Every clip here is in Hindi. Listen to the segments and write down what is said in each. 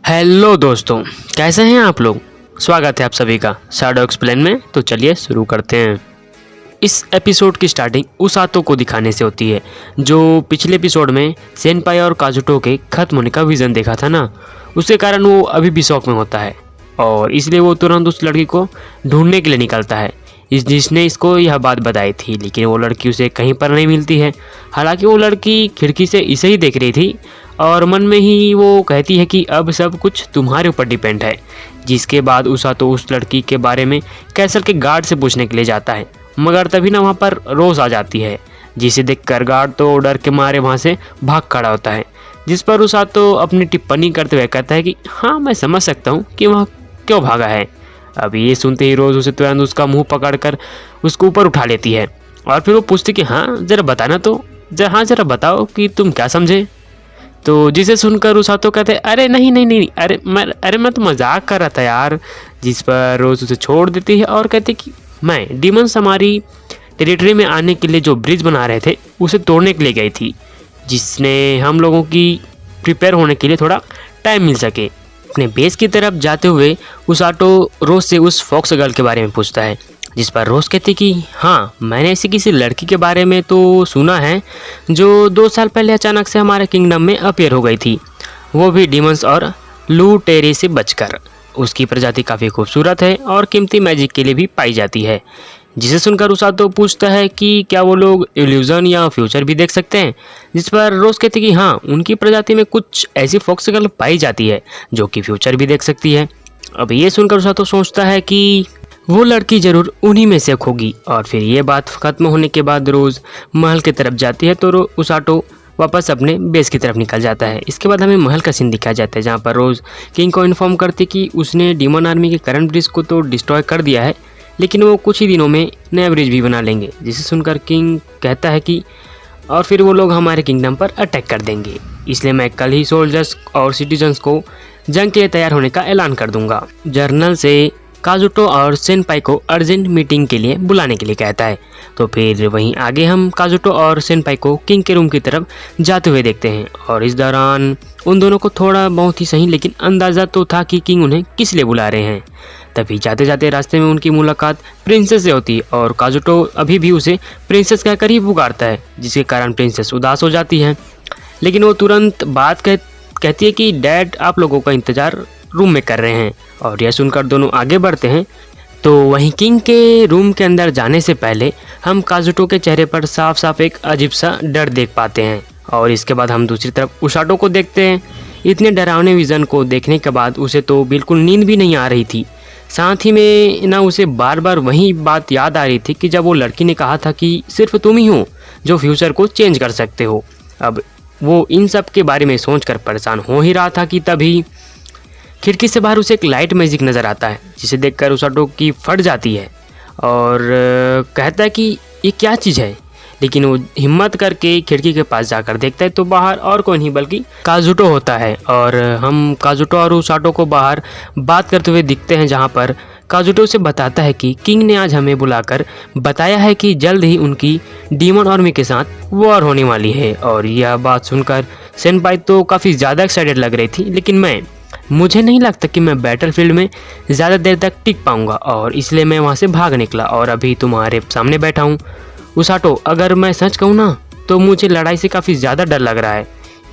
हेलो दोस्तों, कैसे हैं आप लोग। स्वागत है आप सभी का शैडो एक्सप्लेन में। तो चलिए शुरू करते हैं। इस एपिसोड की स्टार्टिंग उसातो को दिखाने से होती है, जो पिछले एपिसोड में सेनपाई और काजुटो के खत्म होने का विजन देखा था ना। उसके कारण वो अभी भी शौक में होता है और इसलिए वो तुरंत उस लड़की को ढूंढने के लिए निकलता है जिसने इसको यह बात बताई थी। लेकिन वो लड़की उसे कहीं पर नहीं मिलती है। हालांकि वो लड़की खिड़की से इसे ही देख रही थी और मन में ही वो कहती है कि अब सब कुछ तुम्हारे ऊपर डिपेंड है। जिसके बाद उसातो उस लड़की के बारे में कैसल के गार्ड से पूछने के लिए जाता है, मगर तभी ना वहाँ पर रोज आ जाती है, जिसे देखकर गार्ड तो डर के मारे वहाँ से भाग खड़ा होता है। जिस पर उसातो अपनी टिप्पणी करते हुए कहता है कि हाँ, मैं समझ सकता हूँ कि वह क्यों भागा है। अभी ये सुनते ही रोज उसे तुरंत उसका मुंह पकड़कर उसको ऊपर उठा लेती है और फिर वो पूछती कि हाँ जरा बताना तो, जरा बताओ कि तुम क्या समझे। तो जिसे सुनकर उसातो कहते अरे नहीं नहीं नहीं, अरे मैं तो मजाक कर रहा था यार। जिस पर रोज उसे छोड़ देती है और कहती कि मैं डीमंस हमारी टेरिटरी में आने के लिए जो ब्रिज बना रहे थे उसे तोड़ने के लिए गई थी, जिसने हम लोगों की प्रिपेयर होने के लिए थोड़ा टाइम मिल सके। अपने बेस की तरफ जाते हुए उसातो रोज से उस फॉक्स गर्ल के बारे में पूछता है, जिस पर रोज कहती कि हाँ, मैंने ऐसी किसी लड़की के बारे में तो सुना है जो 2 साल पहले अचानक से हमारे किंगडम में अपीयर हो गई थी, वो भी डीमंस और लूटेरी से बचकर। उसकी प्रजाति काफ़ी खूबसूरत है और कीमती मैजिक के लिए भी पाई जाती है। जिसे सुनकर उसातो पूछता है कि क्या वो लोग इल्यूजन या फ्यूचर भी देख सकते हैं। जिस पर रोज कहती कि हाँ, उनकी प्रजाति में कुछ ऐसी फॉक्स गर्ल पाई जाती है जो कि फ्यूचर भी देख सकती है। अब ये सुनकर उसातो सोचता है कि वो लड़की जरूर उन्हीं में से होगी। और फिर ये बात खत्म होने के बाद रोज महल की तरफ जाती है तो उसातो वापस अपने बेस की तरफ निकल जाता है। इसके बाद हमें महल का सीन दिखाया जाता है, जहाँ पर रोज किंग को इन्फॉर्म करती कि उसने डीमन आर्मी के करंट ब्रिज को तो डिस्ट्रॉय कर दिया है, लेकिन वो कुछ ही दिनों में नया ब्रिज भी बना लेंगे। जिसे सुनकर किंग कहता है कि और फिर वो लोग हमारे किंगडम पर अटैक कर देंगे, इसलिए मैं कल ही सोल्जर्स और सिटीजन्स को जंग के लिए तैयार होने का ऐलान कर दूंगा। जर्नल से काजुटो और सेनपाई को अर्जेंट मीटिंग के लिए बुलाने के लिए कहता है। तो फिर वहीं आगे हम काजुटो और सेनपाई को किंग के रूम की तरफ जाते हुए देखते हैं और इस दौरान उन दोनों को थोड़ा बहुत ही सही लेकिन अंदाज़ा तो था कि किंग उन्हें किस लिए बुला रहे हैं। तभी जाते जाते रास्ते में उनकी मुलाकात प्रिंसेस से होती है और काजुटो अभी भी उसे प्रिंसेस कहकर ही पुकारता है, जिसके कारण प्रिंसेस उदास हो जाती है। लेकिन वो तुरंत कहती है कि डैड आप लोगों का इंतज़ार रूम में कर रहे हैं। और यह सुनकर दोनों आगे बढ़ते हैं। तो वहीं किंग के रूम के अंदर जाने से पहले हम काजुटो के चेहरे पर साफ साफ एक अजीब सा डर देख पाते हैं। और इसके बाद हम दूसरी तरफ उसातो को देखते हैं। इतने डरावने विजन को देखने के बाद उसे तो बिल्कुल नींद भी नहीं आ रही थी। साथ ही में ना उसे बार बार वही बात याद आ रही थी कि जब वो लड़की ने कहा था कि सिर्फ तुम ही हो जो फ्यूचर को चेंज कर सकते हो। अब वो इन सब के बारे में सोचकर परेशान हो ही रहा था कि तभी खिड़की से बाहर उसे एक लाइट मैजिक नज़र आता है, जिसे देखकर उसातो की फट जाती है और कहता है कि ये क्या चीज़ है। लेकिन वो हिम्मत करके खिड़की के पास जाकर देखता है तो बाहर और कोई नहीं बल्कि काजुटो होता है। और हम काजुटो और उसातो को बाहर बात करते हुए दिखते हैं, जहाँ पर काजुटो से बताता है कि किंग ने आज हमें बुलाकर बताया है कि जल्द ही उनकी डीमन आर्मी के साथ वॉर होने वाली है। और यह बात सुनकर सेनपाई तो काफ़ी ज़्यादा एक्साइटेड लग रही थी, लेकिन मुझे नहीं लगता कि मैं बैटलफील्ड में ज़्यादा देर तक टिक पाऊंगा, और इसलिए मैं वहाँ से भाग निकला और अभी तुम्हारे सामने बैठा हूँ। उसातो, अगर मैं सच कहूँ ना तो मुझे लड़ाई से काफ़ी ज़्यादा डर लग रहा है।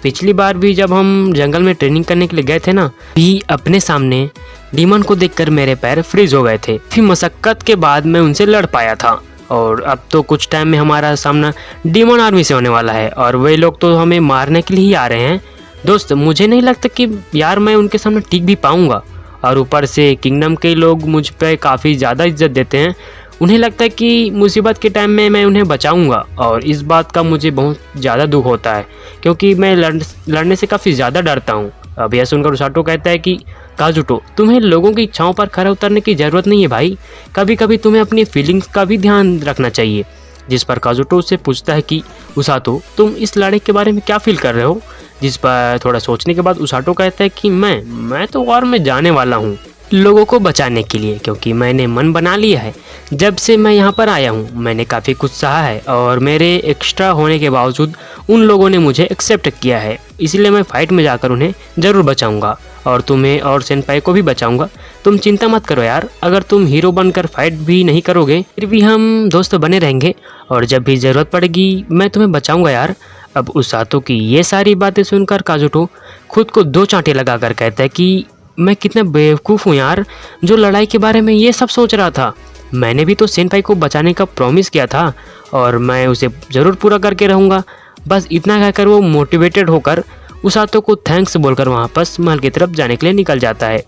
पिछली बार भी जब हम जंगल में ट्रेनिंग करने के लिए गए थे ना, भी अपने सामने डीमन को देखकर मेरे पैर फ्रीज हो गए थे। फिर मशक्क़त के बाद मैं उनसे लड़ पाया था और अब तो कुछ टाइम में हमारा सामना डीमन आर्मी से होने वाला है और वे लोग तो हमें मारने के लिए ही आ रहे हैं। दोस्त, मुझे नहीं लगता कि यार मैं उनके सामने टिक भी पाऊंगा। और ऊपर से किंगडम के लोग मुझ पे काफ़ी ज़्यादा इज्जत देते हैं। उन्हें लगता है कि मुसीबत के टाइम में मैं उन्हें बचाऊंगा, और इस बात का मुझे बहुत ज़्यादा दुख होता है क्योंकि मैं लड़ने से काफ़ी ज़्यादा डरता हूँ। अब यह सुनकर उसातो कहता है कि काजुटो, तुम्हें लोगों की इच्छाओं पर खरा उतरने की ज़रूरत नहीं है भाई, कभी कभी तुम्हें अपनी फीलिंग्स का भी ध्यान रखना चाहिए। जिस पर काजुटो से पूछता है कि उसातो, तुम इस लड़ाई के बारे में क्या फील कर रहे हो। जिस पर थोड़ा सोचने के बाद उसातो कहता है कि मैं तो वॉर में जाने वाला हूँ लोगों को बचाने के लिए, क्योंकि मैंने मन बना लिया है। जब से मैं यहाँ पर आया हूँ मैंने काफ़ी कुछ सहा है और मेरे एक्स्ट्रा होने के बावजूद उन लोगों ने मुझे एक्सेप्ट किया है, इसलिए मैं फाइट में जाकर उन्हें ज़रूर बचाऊंगा। और तुम्हें और सेनपाई को भी बचाऊंगा। तुम चिंता मत करो यार, अगर तुम हीरो बनकर फाइट भी नहीं करोगे फिर भी हम दोस्त बने रहेंगे और जब भी ज़रूरत पड़ेगी मैं तुम्हें बचाऊंगा यार। अब उसातो की ये सारी बातें सुनकर काजुटो खुद को 2 चांटे लगाकर कहता है कि मैं कितना बेवकूफ़ हूँ यार, जो लड़ाई के बारे में ये सब सोच रहा था। मैंने भी तो सेनपाई को बचाने का प्रॉमिस किया था और मैं उसे ज़रूर पूरा करके रहूँगा। बस इतना कहकर वो मोटिवेटेड होकर उसातो को थैंक्स बोलकर वापस महल की तरफ जाने के लिए निकल जाता है।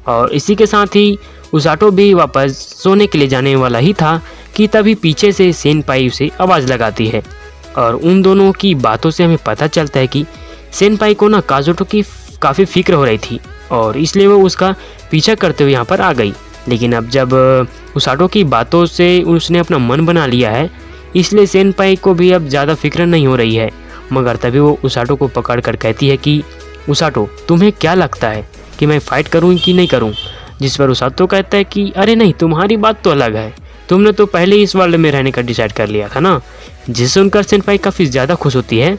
और इसी के साथ ही उसातो भी वापस सोने के लिए जाने वाला ही था कि तभी पीछे से सेनपाई उसे आवाज़ लगाती है और उन दोनों की बातों से हमें पता चलता है कि सेनपाई को ना काजुटो की काफ़ी फिक्र हो रही थी और इसलिए वो उसका पीछा करते हुए यहाँ पर आ गई। लेकिन अब जब उसातो की बातों से उसने अपना मन बना लिया है इसलिए सेनपाई को भी अब ज़्यादा फिक्र नहीं हो रही है। मगर तभी वो उसातो को पकड़ कर कहती है कि उसातो तुम्हें क्या लगता है कि मैं फ़ाइट करूँ कि नहीं करूँ। जिस पर उसातो कहता है कि अरे नहीं, तुम्हारी बात तो अलग है, तुमने तो पहले ही इस वर्ल्ड में रहने का डिसाइड कर लिया था ना। जिससे सुनकर सेनपाई काफ़ी ज़्यादा खुश होती है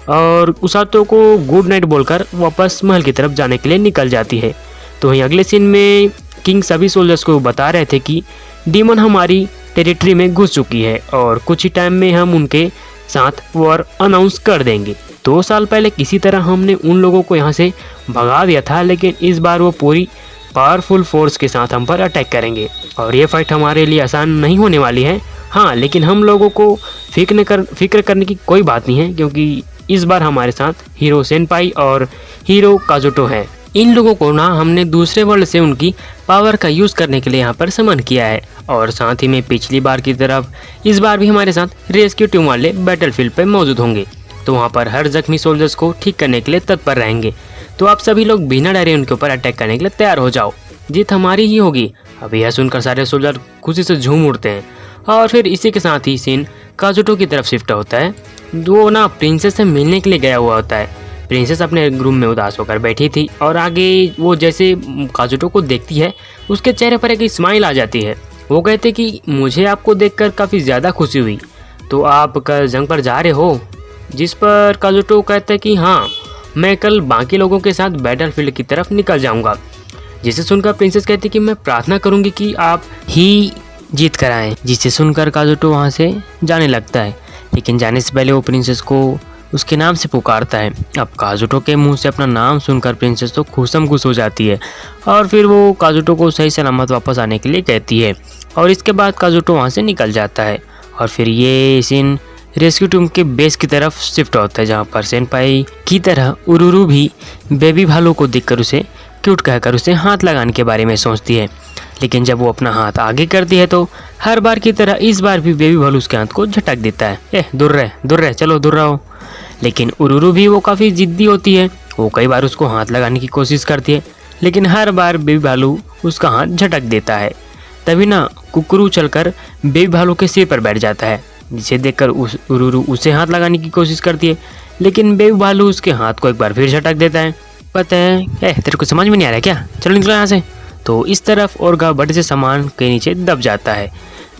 और उसातो को गुड नाइट बोलकर वापस महल की तरफ जाने के लिए निकल जाती है। तो वहीं अगले सीन में किंग सभी सोल्जर्स को बता रहे थे कि डीमन हमारी टेरिटरी में घुस चुकी है और कुछ ही टाइम में हम उनके साथ वॉर अनाउंस कर देंगे। 2 साल पहले किसी तरह हमने उन लोगों को यहाँ से भगा दिया था, लेकिन इस बार वो पूरी पावरफुल फोर्स के साथ हम पर अटैक करेंगे और ये फाइट हमारे लिए आसान नहीं होने वाली है। हाँ, लेकिन हम लोगों को फिक्र करने की कोई बात नहीं है क्योंकि इस बार हमारे साथ हीरो सेनपाई और हीरो काजुटो हैं। इन लोगों को ना हमने दूसरे वर्ल्ड से उनकी पावर का यूज़ करने के लिए यहाँ पर समन किया है और साथ ही में पिछली बार की तरफ इस बार भी हमारे साथ रेस्क्यू टीम वाले बैटलफील्ड पर मौजूद होंगे। तो वहाँ पर हर जख्मी सोल्जर्स को ठीक करने के लिए तत्पर रहेंगे। तो आप सभी लोग बिना डरे उनके ऊपर अटैक करने के लिए तैयार हो जाओ, जीत हमारी ही होगी। अब यह सुनकर सारे सोल्जर खुशी से झूम उठते हैं और फिर इसी के साथ ही सीन काजुटो की तरफ शिफ्ट होता है। वो ना प्रिंसेस से मिलने के लिए गया हुआ होता है। प्रिंसेस अपने रूम में उदास होकर बैठी थी और आगे वो जैसे काजुटो को देखती है उसके चेहरे पर एक स्माइल आ जाती है। वो कहते कि मुझे आपको देखकर काफ़ी ज़्यादा खुशी हुई, तो आप कल जंग पर जा रहे हो। जिस पर काजुटो कहता है कि हाँ, मैं कल बाकी लोगों के साथ बैटलफील्ड की तरफ निकल जाऊंगा। जिसे सुनकर प्रिंसेस कहती कि मैं प्रार्थना करूंगी कि आप ही जीत कर आएँ। जिसे सुनकर काजुटो वहाँ से जाने लगता है, लेकिन जाने से पहले वो प्रिंसेस को उसके नाम से पुकारता है। अब काजुटो के मुंह से अपना नाम सुनकर प्रिंसेस तो खुशम खुश हो जाती है और फिर वो काजुटो को सही सलामत वापस आने के लिए कहती है और इसके बाद काजुटो वहाँ से निकल जाता है। और फिर ये सीन रेस्क्यू टीम के बेस की तरफ शिफ्ट होता है, जहाँ पर सेनपाई की तरह उरुरु भी बेबी भालू को देखकर उसे क्यूट कहकर उसे हाथ लगाने के बारे में सोचती है। लेकिन जब वो अपना हाथ आगे करती है तो हर बार की तरह इस बार भी बेबी भालू उसके हाथ को झटक देता है। दूर रहे, चलो दूर रहो। लेकिन उरुरु भी वो काफ़ी जिद्दी होती है। वो कई बार उसको हाथ लगाने की कोशिश करती है, लेकिन हर बार बेबी भालू उसका हाथ झटक देता है। तभी ना कुकरू चलकर बेबी भालू के सिर पर बैठ जाता है, जिसे देखकर उरुरु उसे हाथ लगाने की कोशिश करती है, लेकिन बेबी भालू उसके हाथ को एक बार फिर झटक देता है। पता है तेरे को समझ में नहीं आ रहा क्या, चलो निकलो यहाँ से। तो इस तरफ ओरगा बड़े से सामान के नीचे दब जाता है,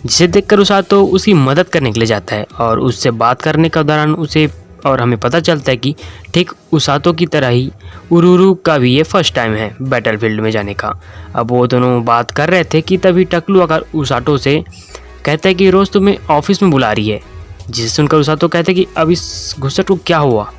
जिसे देखकर उसातो उसकी मदद करने के लिए जाता है और उससे बात करने के दौरान उसे और हमें पता चलता है कि ठीक उसातो की तरह ही उरुरु का भी ये फर्स्ट टाइम है बैटलफील्ड में जाने का। अब वो दोनों बात कर रहे थे कि तभी टकलू आकर उसातो से कहता है कि रोज़ तुम्हें ऑफिस में बुला रही है। जिसे सुनकर उसातो कहते हैं कि अब इस घुसट को क्या हुआ,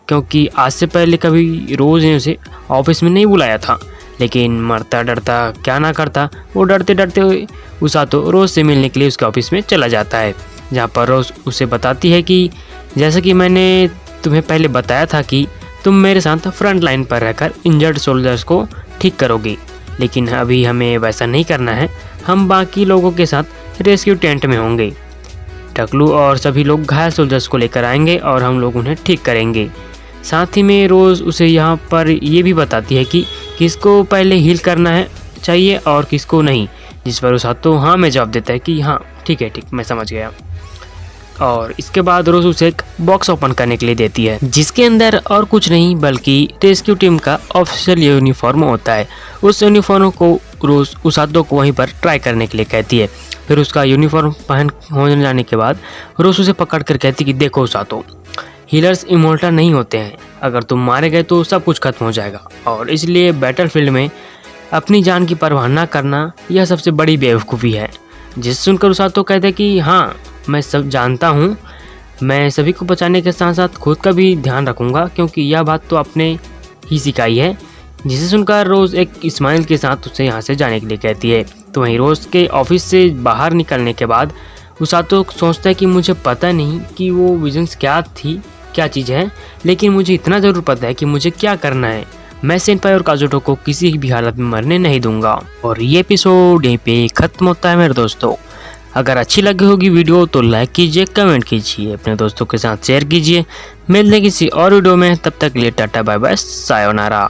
क्योंकि आज से पहले कभी रोज़ ने उसे ऑफिस में नहीं बुलाया था। लेकिन मरता डरता क्या ना करता, वो डरते डरते हुए उसातो रोज़ से मिलने के लिए उसके ऑफिस में चला जाता है, जहाँ पर रोज़ उसे बताती है कि जैसा कि मैंने तुम्हें पहले बताया था कि तुम मेरे साथ फ्रंट लाइन पर रहकर इंजर्ड सोल्जर्स को ठीक करोगी, लेकिन अभी हमें वैसा नहीं करना है। हम बाकी लोगों के साथ रेस्क्यू टेंट में होंगे। टकलू और सभी लोग घायल सोल्जर्स को लेकर आएंगे और हम लोग उन्हें ठीक करेंगे। साथ ही में रोज़ उसे यहाँ पर ये भी बताती है कि किसको पहले हील करना है चाहिए और किसको नहीं। जिस पर उसातो हाँ में जवाब देता है कि हाँ ठीक है, मैं समझ गया। और इसके बाद रोज़ उसे एक बॉक्स ओपन करने के लिए देती है, जिसके अंदर और कुछ नहीं बल्कि रेस्क्यू टीम का ऑफिशियल यूनिफॉर्म होता है। उस यूनिफॉर्म को रोज़ उसातो को वहीं पर ट्राई करने के लिए कहती है। फिर उसका यूनिफॉर्म पहन होने जाने के बाद रोज़ उसे पकड़ कर कहती कि देखो उसातो, हीलर्स इमोर्टल नहीं होते हैं। अगर तुम मारे गए तो सब कुछ खत्म हो जाएगा, और इसलिए बैटलफील्ड में अपनी जान की परवाह न करना यह सबसे बड़ी बेवकूफ़ी है। जिसे सुनकर उसातो कहते हैं कि हाँ, मैं सब जानता हूँ, मैं सभी को बचाने के साथ साथ खुद का भी ध्यान रखूँगा, क्योंकि यह बात तो आपने ही सिखाई है। जिसे सुनकर रोज़ एक स्माइल के साथ उसे यहाँ से जाने के लिए कहती है। तो वहीं रोज़ के ऑफिस से बाहर निकलने के बाद उसातो सोचता है कि मुझे पता नहीं कि वो विजन्स क्या चीज़ है, लेकिन मुझे इतना ज़रूर पता है कि मुझे क्या करना है। मैं सेनपाई और काजुटो को किसी भी हालत में मरने नहीं दूंगा। और ये एपिसोड यहीं पे ख़त्म होता है मेरे दोस्तों। अगर अच्छी लगी होगी वीडियो तो लाइक कीजिए, कमेंट कीजिए, अपने दोस्तों के साथ शेयर कीजिए। मिलते हैं किसी और वीडियो में, तब तक के लिए टाटा बाय बाय सायोनारा।